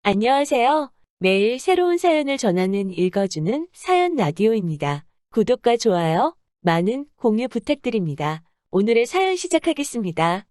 안녕하세요. 매일 새로운 사연을 전하는 읽어주는 사연 라디오입니다. 구독과 좋아요, 많은 공유 부탁드립니다. 오늘의 사연 시작하겠습니다.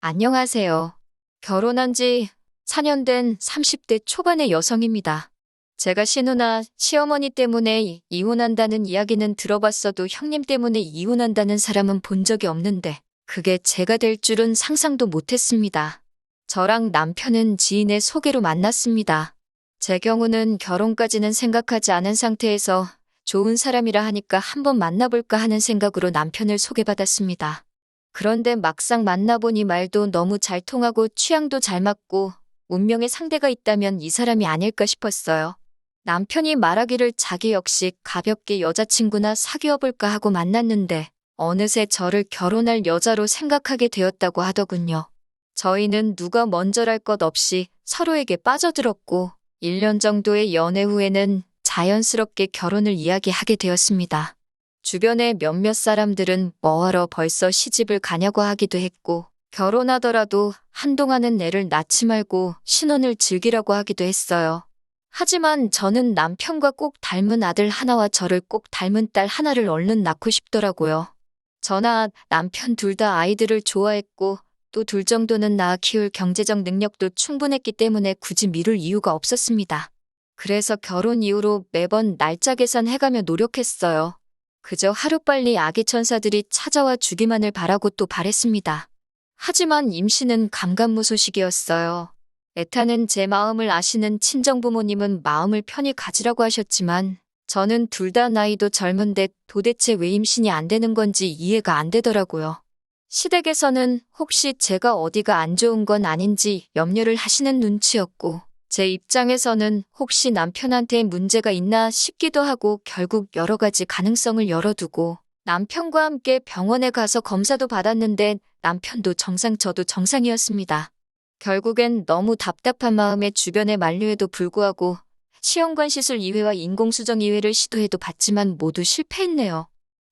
안녕하세요. 결혼한 지 4년 된 30대 초반의 여성입니다. 제가 신우나 시어머니 때문에 이혼한다는 이야기는 들어봤어도 형님 때문에 이혼한다는 사람은 본 적이 없는데 그게 제가 될 줄은 상상도 못했습니다. 저랑 남편은 지인의 소개로 만났습니다. 제 경우는 결혼까지는 생각하지 않은 상태에서 좋은 사람이라 하니까 한번 만나볼까 하는 생각으로 남편을 소개받았습니다. 그런데 막상 만나보니 말도 너무 잘 통하고 취향도 잘 맞고 운명의 상대가 있다면 이 사람이 아닐까 싶었어요. 남편이 말하기를 자기 역시 가볍게 여자친구나 사귀어볼까 하고 만났는데 어느새 저를 결혼할 여자로 생각하게 되었다고 하더군요. 저희는 누가 먼저랄 것 없이 서로에게 빠져들었고 1년 정도의 연애 후에는 자연스럽게 결혼을 이야기하게 되었습니다. 주변의 몇몇 사람들은 뭐하러 벌써 시집을 가냐고 하기도 했고 결혼하더라도 한동안은 애를 낳지 말고 신혼을 즐기라고 하기도 했어요. 하지만 저는 남편과 꼭 닮은 아들 하나와 저를 꼭 닮은 딸 하나를 얼른 낳고 싶더라고요. 저나 남편 둘 다 아이들을 좋아했고 또 둘 정도는 낳아 키울 경제적 능력도 충분했기 때문에 굳이 미룰 이유가 없었습니다. 그래서 결혼 이후로 매번 날짜 계산해가며 노력했어요. 그저 하루빨리 아기 천사들이 찾아와 주기만을 바라고 또 바랬습니다. 하지만 임신은 감감무소식이었어요. 애타는 제 마음을 아시는 친정부모님은 마음을 편히 가지라고 하셨지만 저는 둘 다 나이도 젊은데 도대체 왜 임신이 안 되는 건지 이해가 안 되더라고요. 시댁에서는 혹시 제가 어디가 안 좋은 건 아닌지 염려를 하시는 눈치였고 제 입장에서는 혹시 남편한테 문제가 있나 싶기도 하고 결국 여러 가지 가능성을 열어두고 남편과 함께 병원에 가서 검사도 받았는데 남편도 정상 저도 정상이었습니다. 결국엔 너무 답답한 마음에 주변에 만류에도 불구하고 시험관 시술 2회와 인공수정 2회를 시도해도 봤지만 모두 실패했네요.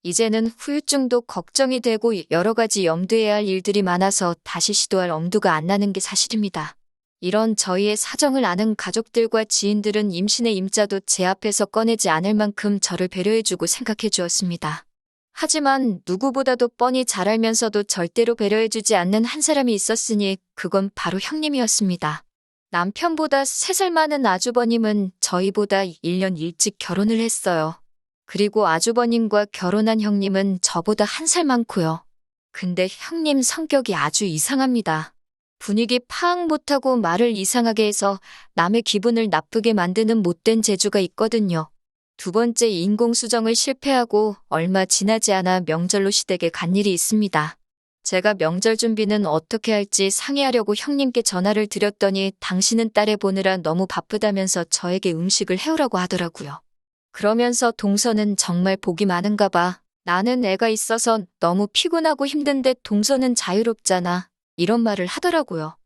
이제는 후유증도 걱정이 되고 여러 가지 염두해야 할 일들이 많아서 다시 시도할 엄두가 안 나는 게 사실입니다. 이런 저희의 사정을 아는 가족들과 지인들은 임신의 임자도 제 앞에서 꺼내지 않을 만큼 저를 배려해주고 생각해 주었습니다. 하지만 누구보다도 뻔히 잘 알면서도 절대로 배려해주지 않는 한 사람이 있었으니 그건 바로 형님이었습니다. 남편보다 3살 많은 아주버님은 저희보다 1년 일찍 결혼을 했어요. 그리고 아주버님과 결혼한 형님은 저보다 1살 많고요. 근데 형님 성격이 아주 이상합니다. 분위기 파악 못하고 말을 이상하게 해서 남의 기분을 나쁘게 만드는 못된 재주가 있거든요. 두 번째 인공수정을 실패하고 얼마 지나지 않아 명절로 시댁에 간 일이 있습니다. 제가 명절 준비는 어떻게 할지 상의하려고 형님께 전화를 드렸더니 당신은 딸애 보느라 너무 바쁘다면서 저에게 음식을 해오라고 하더라고요. 그러면서 동서는 정말 복이 많은가 봐. 나는 애가 있어서 너무 피곤하고 힘든데 동서는 자유롭잖아. 이런 말을 하더라고요.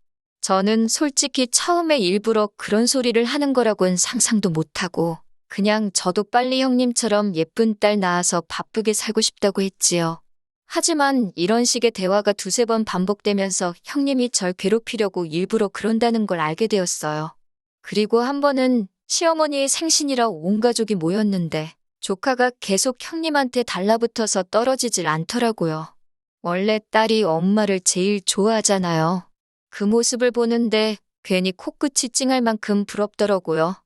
저는 솔직히 처음에 일부러 그런 소리를 하는 거라고는 상상도 못하고 그냥 저도 빨리 형님처럼 예쁜 딸 낳아서 바쁘게 살고 싶다고 했지요. 하지만 이런 식의 대화가 2~3번 반복되면서 형님이 절 괴롭히려고 일부러 그런다는 걸 알게 되었어요. 그리고 한 번은 시어머니의 생신이라 온 가족이 모였는데 조카가 계속 형님한테 달라붙어서 떨어지질 않더라고요. 원래 딸이 엄마를 제일 좋아하잖아요. 그 모습을 보는데 괜히 코끝이 찡할 만큼 부럽더라고요.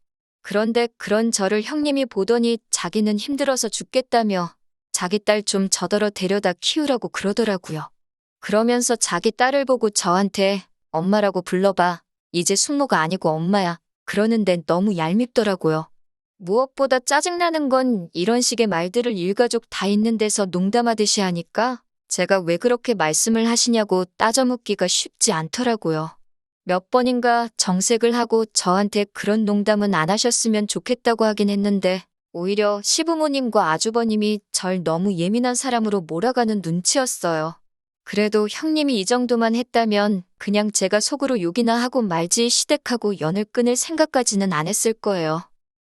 그런데 그런 저를 형님이 보더니 자기는 힘들어서 죽겠다며 자기 딸 좀 저더러 데려다 키우라고 그러더라고요. 그러면서 자기 딸을 보고 저한테 엄마라고 불러봐. 이제 숙모가 아니고 엄마야. 그러는데 너무 얄밉더라고요. 무엇보다 짜증나는 건 이런 식의 말들을 일가족 다 있는 데서 농담하듯이 하니까 제가 왜 그렇게 말씀을 하시냐고 따져 묻기가 쉽지 않더라고요. 몇 번인가 정색을 하고 저한테 그런 농담은 안 하셨으면 좋겠다고 하긴 했는데 오히려 시부모님과 아주버님이 절 너무 예민한 사람으로 몰아가는 눈치였어요. 그래도 형님이 이 정도만 했다면 그냥 제가 속으로 욕이나 하고 말지 시댁하고 연을 끊을 생각까지는 안 했을 거예요.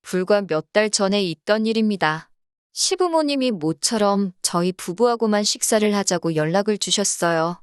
불과 몇 달 전에 있던 일입니다. 시부모님이 모처럼 저희 부부하고만 식사를 하자고 연락을 주셨어요.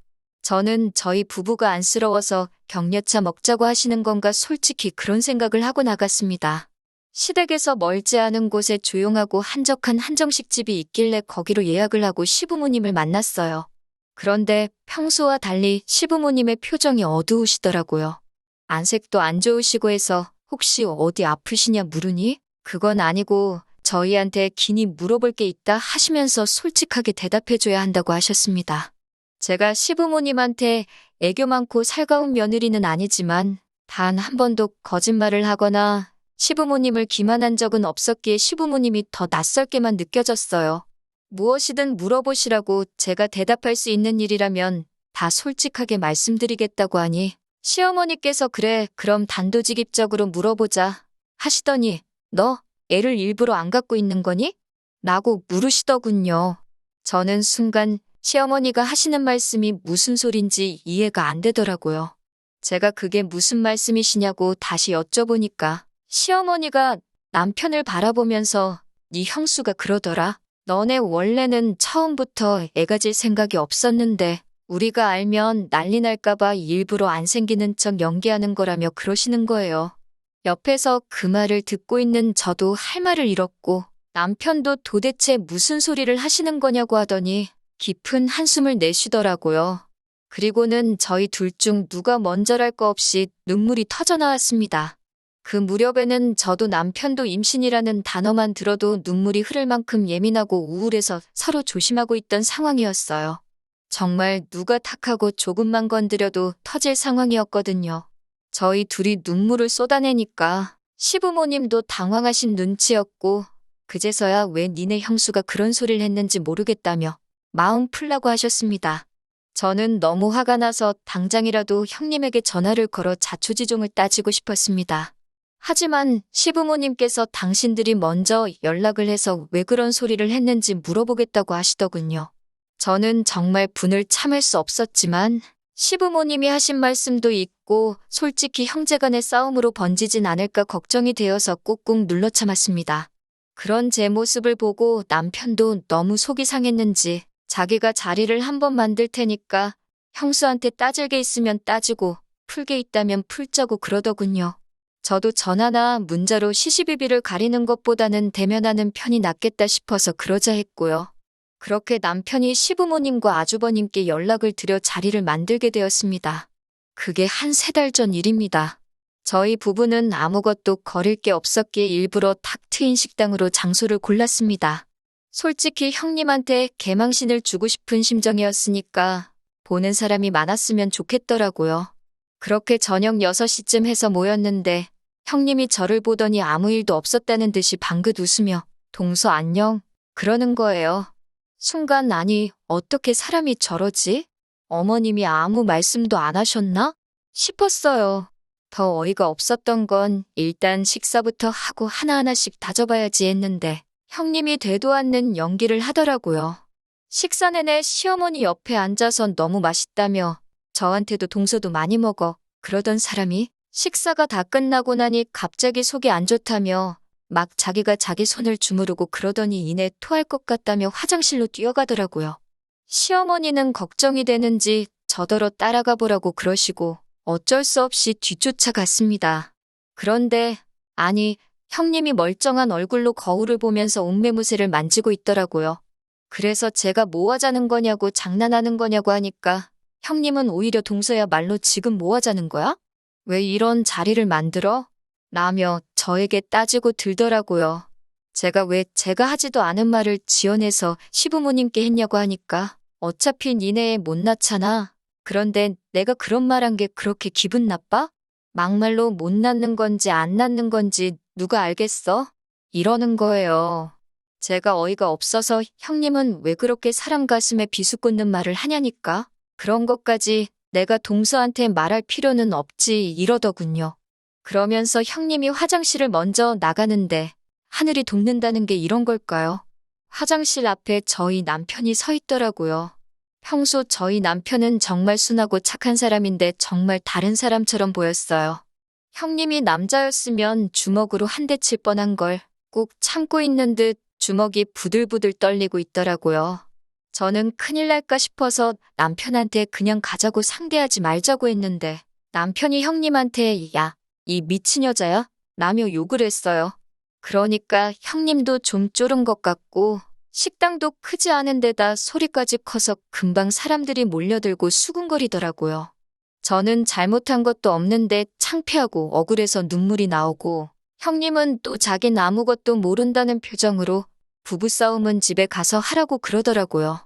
저는 저희 부부가 안쓰러워서 격려차 먹자고 하시는 건가 솔직히 그런 생각을 하고 나갔습니다. 시댁에서 멀지 않은 곳에 조용하고 한적한 한정식집이 있길래 거기로 예약을 하고 시부모님을 만났어요. 그런데 평소와 달리 시부모님의 표정이 어두우시더라고요. 안색도 안 좋으시고 해서 혹시 어디 아프시냐 물으니 그건 아니고 저희한테 긴히 물어볼 게 있다 하시면서 솔직하게 대답해줘야 한다고 하셨습니다. 제가 시부모님한테 애교 많고 살가운 며느리는 아니지만 단 한 번도 거짓말을 하거나 시부모님을 기만한 적은 없었기에 시부모님이 더 낯설게만 느껴졌어요. 무엇이든 물어보시라고 제가 대답할 수 있는 일이라면 다 솔직하게 말씀드리겠다고 하니 시어머니께서 그래 그럼 단도직입적으로 물어보자 하시더니 너 애를 일부러 안 갖고 있는 거니? 라고 물으시더군요. 저는 순간 시어머니가 하시는 말씀이 무슨 소린지 이해가 안 되더라고요. 제가 그게 무슨 말씀이시냐고 다시 여쭤보니까 시어머니가 남편을 바라보면서 네 형수가 그러더라. 너네 원래는 처음부터 애 가질 생각이 없었는데 우리가 알면 난리 날까봐 일부러 안 생기는 척 연기하는 거라며 그러시는 거예요. 옆에서 그 말을 듣고 있는 저도 할 말을 잃었고 남편도 도대체 무슨 소리를 하시는 거냐고 하더니 깊은 한숨을 내쉬더라고요. 그리고는 저희 둘 중 누가 먼저랄 거 없이 눈물이 터져 나왔습니다. 그 무렵에는 저도 남편도 임신이라는 단어만 들어도 눈물이 흐를 만큼 예민하고 우울해서 서로 조심하고 있던 상황이었어요. 정말 누가 탁하고 조금만 건드려도 터질 상황이었거든요. 저희 둘이 눈물을 쏟아내니까 시부모님도 당황하신 눈치였고 그제서야 왜 니네 형수가 그런 소리를 했는지 모르겠다며 마음 풀라고 하셨습니다. 저는 너무 화가 나서 당장이라도 형님에게 전화를 걸어 자초지종을 따지고 싶었습니다. 하지만 시부모님께서 당신들이 먼저 연락을 해서 왜 그런 소리를 했는지 물어보겠다고 하시더군요. 저는 정말 분을 참을 수 없었지만 시부모님이 하신 말씀도 있고 솔직히 형제간의 싸움으로 번지진 않을까 걱정이 되어서 꾹꾹 눌러 참았습니다. 그런 제 모습을 보고 남편도 너무 속이 상했는지 자기가 자리를 한번 만들 테니까 형수한테 따질 게 있으면 따지고 풀 게 있다면 풀자고 그러더군요. 저도 전화나 문자로 시시비비를 가리는 것보다는 대면하는 편이 낫겠다 싶어서 그러자 했고요. 그렇게 남편이 시부모님과 아주버님께 연락을 드려 자리를 만들게 되었습니다. 그게 한 3달 전 일입니다. 저희 부부는 아무것도 거릴 게 없었기에 일부러 탁 트인 식당으로 장소를 골랐습니다. 솔직히 형님한테 개망신을 주고 싶은 심정이었으니까 보는 사람이 많았으면 좋겠더라고요. 그렇게 저녁 6시쯤 해서 모였는데 형님이 저를 보더니 아무 일도 없었다는 듯이 방긋 웃으며 동서 안녕 그러는 거예요. 순간 아니 어떻게 사람이 저러지? 어머님이 아무 말씀도 안 하셨나? 싶었어요. 더 어이가 없었던 건 일단 식사부터 하고 하나하나씩 다져봐야지 했는데 형님이 되도 않는 연기를 하더라고요. 식사 내내 시어머니 옆에 앉아서 너무 맛있다며 저한테도 동서도 많이 먹어 그러던 사람이 식사가 다 끝나고 나니 갑자기 속이 안 좋다며 막 자기가 자기 손을 주무르고 그러더니 이내 토할 것 같다며 화장실로 뛰어가더라고요. 시어머니는 걱정이 되는지 저더러 따라가 보라고 그러시고 어쩔 수 없이 뒤쫓아갔습니다. 그런데 아니 형님이 멀쩡한 얼굴로 거울을 보면서 옷매무새를 만지고 있더라고요. 그래서 제가 뭐 하자는 거냐고 장난하는 거냐고 하니까 형님은 오히려 동서야말로 지금 뭐 하자는 거야? 왜 이런 자리를 만들어? 라며 저에게 따지고 들더라고요. 제가 왜 제가 하지도 않은 말을 지어내서 시부모님께 했냐고 하니까 어차피 니네 못 낳잖아. 그런데 내가 그런 말한 게 그렇게 기분 나빠? 막말로 못 낳는 건지 안 낳는 건지 누가 알겠어? 이러는 거예요. 제가 어이가 없어서 형님은 왜 그렇게 사람 가슴에 비수 꽂는 말을 하냐니까? 그런 것까지 내가 동서한테 말할 필요는 없지 이러더군요. 그러면서 형님이 화장실을 먼저 나가는데 하늘이 돕는다는 게 이런 걸까요? 화장실 앞에 저희 남편이 서 있더라고요. 평소 저희 남편은 정말 순하고 착한 사람인데 정말 다른 사람처럼 보였어요. 형님이 남자였으면 주먹으로 한 대 칠 뻔한 걸 꼭 참고 있는 듯 주먹이 부들부들 떨리고 있더라고요. 저는 큰일 날까 싶어서 남편한테 그냥 가자고 상대하지 말자고 했는데 남편이 형님한테 야, 이 미친 여자야? 라며 욕을 했어요. 그러니까 형님도 좀 쫄은 것 같고 식당도 크지 않은 데다 소리까지 커서 금방 사람들이 몰려들고 수군거리더라고요. 저는 잘못한 것도 없는데 창피하고 억울해서 눈물이 나오고 형님은 또 자긴 아무것도 모른다는 표정으로 부부싸움은 집에 가서 하라고 그러더라고요.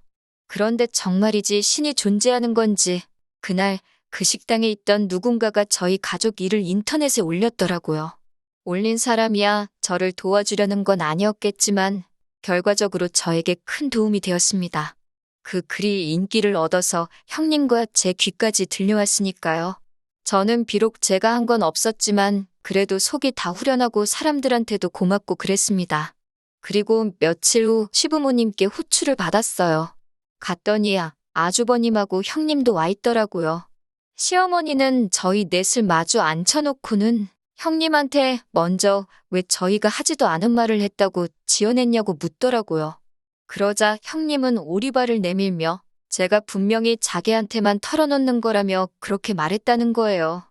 그런데 정말이지 신이 존재하는 건지 그날 그 식당에 있던 누군가가 저희 가족 일을 인터넷에 올렸더라고요. 올린 사람이야 저를 도와주려는 건 아니었겠지만 결과적으로 저에게 큰 도움이 되었습니다. 그 글이 인기를 얻어서 형님과 제 귀까지 들려왔으니까요. 저는 비록 제가 한 건 없었지만 그래도 속이 다 후련하고 사람들한테도 고맙고 그랬습니다. 그리고 며칠 후 시부모님께 호출을 받았어요. 갔더니 아주버님하고 형님도 와 있더라고요. 시어머니는 저희 넷을 마주 앉혀놓고는 형님한테 먼저 왜 저희가 하지도 않은 말을 했다고 지어냈냐고 묻더라고요. 그러자 형님은 오리발을 내밀며 제가 분명히 자기한테만 털어놓는 거라며 그렇게 말했다는 거예요.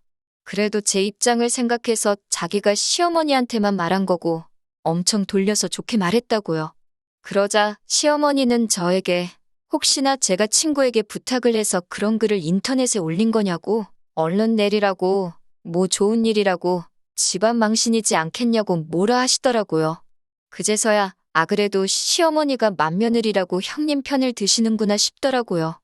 그래도 제 입장을 생각해서 자기가 시어머니한테만 말한 거고 엄청 돌려서 좋게 말했다고요. 그러자 시어머니는 저에게 혹시나 제가 친구에게 부탁을 해서 그런 글을 인터넷에 올린 거냐고 얼른 내리라고 뭐 좋은 일이라고 집안 망신이지 않겠냐고 뭐라 하시더라고요. 그제서야 그래도 시어머니가 맏며느리라고 형님 편을 드시는구나 싶더라고요.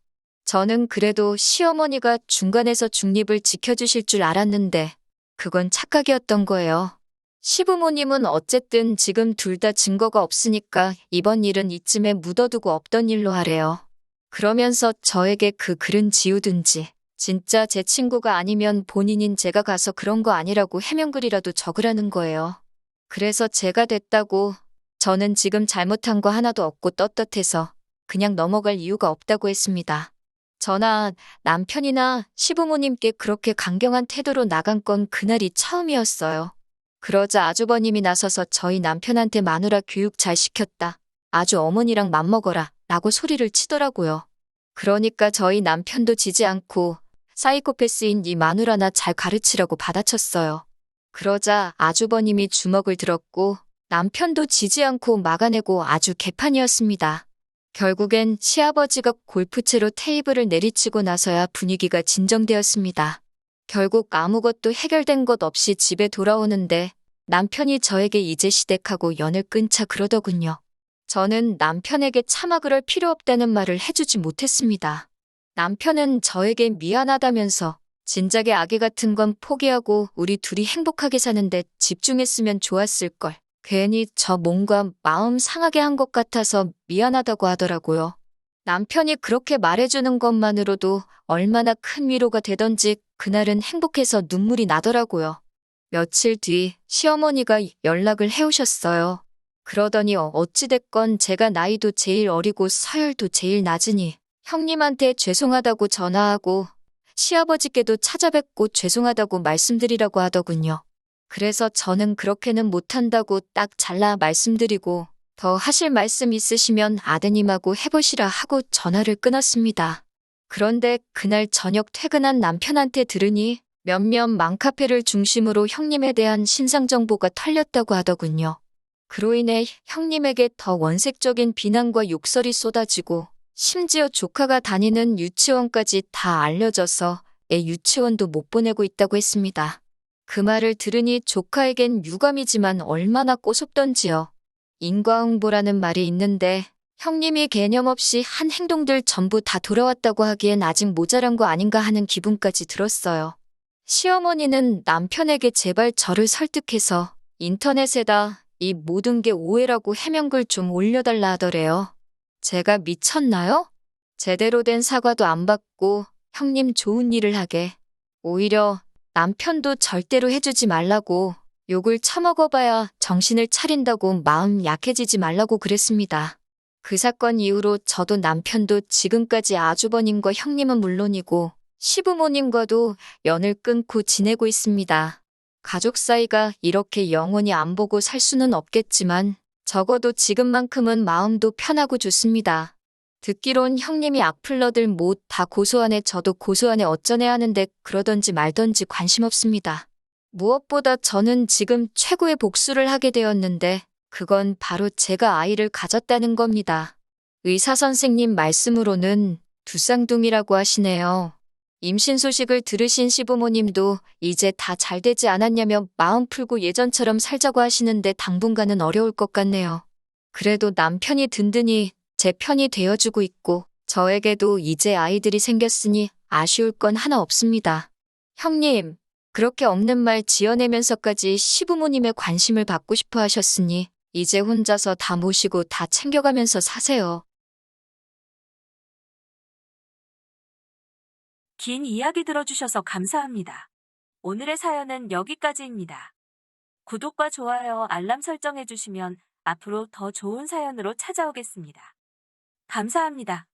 저는 그래도 시어머니가 중간에서 중립을 지켜주실 줄 알았는데 그건 착각이었던 거예요. 시부모님은 어쨌든 지금 둘 다 증거가 없으니까 이번 일은 이쯤에 묻어두고 없던 일로 하래요. 그러면서 저에게 그 글은 지우든지 진짜 제 친구가 아니면 본인인 제가 가서 그런 거 아니라고 해명글이라도 적으라는 거예요. 그래서 제가 됐다고 저는 지금 잘못한 거 하나도 없고 떳떳해서 그냥 넘어갈 이유가 없다고 했습니다. 저나 남편이나 시부모님께 그렇게 강경한 태도로 나간 건 그날이 처음이었어요. 그러자 아주버님이 나서서 저희 남편한테 마누라 교육 잘 시켰다. 아주 어머니랑 맘먹어라 라고 소리를 치더라고요. 그러니까 저희 남편도 지지 않고 사이코패스인 이 마누라나 잘 가르치라고 받아쳤어요. 그러자 아주버님이 주먹을 들었고 남편도 지지 않고 막아내고 아주 개판이었습니다. 결국엔 시아버지가 골프채로 테이블을 내리치고 나서야 분위기가 진정되었습니다. 결국 아무것도 해결된 것 없이 집에 돌아오는데 남편이 저에게 이제 시댁하고 연을 끊자 그러더군요. 저는 남편에게 차마 그럴 필요 없다는 말을 해주지 못했습니다. 남편은 저에게 미안하다면서 진작에 아기 같은 건 포기하고 우리 둘이 행복하게 사는데 집중했으면 좋았을걸. 괜히 저 뭔가 마음 상하게 한 것 같아서 미안하다고 하더라고요. 남편이 그렇게 말해주는 것만으로도 얼마나 큰 위로가 되던지 그날은 행복해서 눈물이 나더라고요. 며칠 뒤 시어머니가 연락을 해오셨어요. 그러더니 어찌됐건 제가 나이도 제일 어리고 서열도 제일 낮으니 형님한테 죄송하다고 전화하고 시아버지께도 찾아뵙고 죄송하다고 말씀드리라고 하더군요. 그래서 저는 그렇게는 못한다고 딱 잘라 말씀드리고 더 하실 말씀 있으시면 아드님하고 해보시라 하고 전화를 끊었습니다. 그런데 그날 저녁 퇴근한 남편한테 들으니 몇몇 맘카페를 중심으로 형님에 대한 신상 정보가 털렸다고 하더군요. 그로 인해 형님에게 더 원색적인 비난과 욕설이 쏟아지고 심지어 조카가 다니는 유치원까지 다 알려져서 애 유치원도 못 보내고 있다고 했습니다. 그 말을 들으니 조카에겐 유감이지만 얼마나 꼬숩던지요. 인과응보라는 말이 있는데 형님이 개념 없이 한 행동들 전부 다 돌아왔다고 하기엔 아직 모자란 거 아닌가 하는 기분까지 들었어요. 시어머니는 남편에게 제발 저를 설득해서 인터넷에다 이 모든 게 오해라고 해명글 좀 올려달라 하더래요. 제가 미쳤나요? 제대로 된 사과도 안 받고 형님 좋은 일을 하게. 오히려 남편도 절대로 해주지 말라고 욕을 처먹어봐야 정신을 차린다고 마음 약해지지 말라고 그랬습니다. 그 사건 이후로 저도 남편도 지금까지 아주버님과 형님은 물론이고 시부모님과도 연을 끊고 지내고 있습니다. 가족 사이가 이렇게 영원히 안 보고 살 수는 없겠지만 적어도 지금만큼은 마음도 편하고 좋습니다. 듣기론 형님이 악플러들 못 다 고소하네 저도 고소하네 어쩌네 하는데 그러던지 말던지 관심 없습니다. 무엇보다 저는 지금 최고의 복수를 하게 되었는데 그건 바로 제가 아이를 가졌다는 겁니다. 의사 선생님 말씀으로는 두 쌍둥이라고 하시네요. 임신 소식을 들으신 시부모님도 이제 다 잘 되지 않았냐며 마음 풀고 예전처럼 살자고 하시는데 당분간은 어려울 것 같네요. 그래도 남편이 든든히 제 편이 되어주고 있고 저에게도 이제 아이들이 생겼으니 아쉬울 건 하나 없습니다. 형님, 그렇게 없는 말 지어내면서까지 시부모님의 관심을 받고 싶어 하셨으니 이제 혼자서 다 모시고 다 챙겨가면서 사세요. 긴 이야기 들어주셔서 감사합니다. 오늘의 사연은 여기까지입니다. 구독과 좋아요, 알람 설정해주시면 앞으로 더 좋은 사연으로 찾아오겠습니다. 감사합니다.